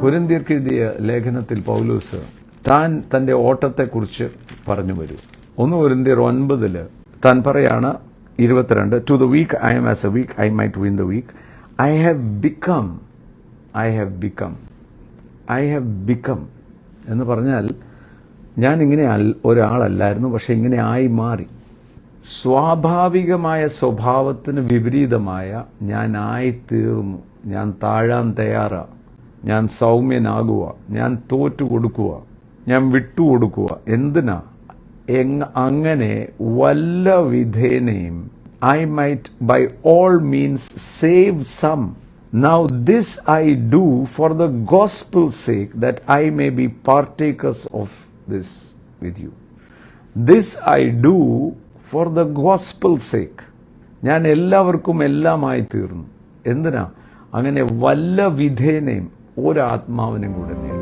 കൊരിന്ത്യർക്ക് എഴുതിയ ലേഖനത്തിൽ പൗലോസ് താൻ തന്റെ ഓട്ടത്തെക്കുറിച്ച് പറഞ്ഞു വരും. 1 കൊരിന്ത്യർ 9 താൻ പറയാണ് 22, to the week I am as a week I might win the week. I have become എന്ന് പറഞ്ഞാൽ ഞാൻ ഇങ്ങനെ ഒരാളല്ലായിരുന്നു, പക്ഷെ ഇങ്ങനെ ആയി മാറി. സ്വാഭാവികമായ സ്വഭാവത്തിന് വിപരീതമായ ഞാൻ ആയിത്തീർന്നു. ഞാൻ താഴാൻ തയ്യാറാ, ഞാൻ സൗമ്യനാകുക, ഞാൻ തോറ്റുകൊടുക്കുക, ഞാൻ വിട്ടുകൊടുക്കുക. എന്തിനാ? അങ്ങനെ വല്ല വിധേനയും I might by all means save some. Now this I do for the gospel's sake, that I may be partakers of this with you. This I do for the gospel's sake. ഞാൻ എല്ലാവർക്കും എല്ലാമായി തീർന്നു. എന്തിനാ? അങ്ങനെ വല്ല വിധേനയും ഒരാത്മാവിനും കൂടെ നേടും.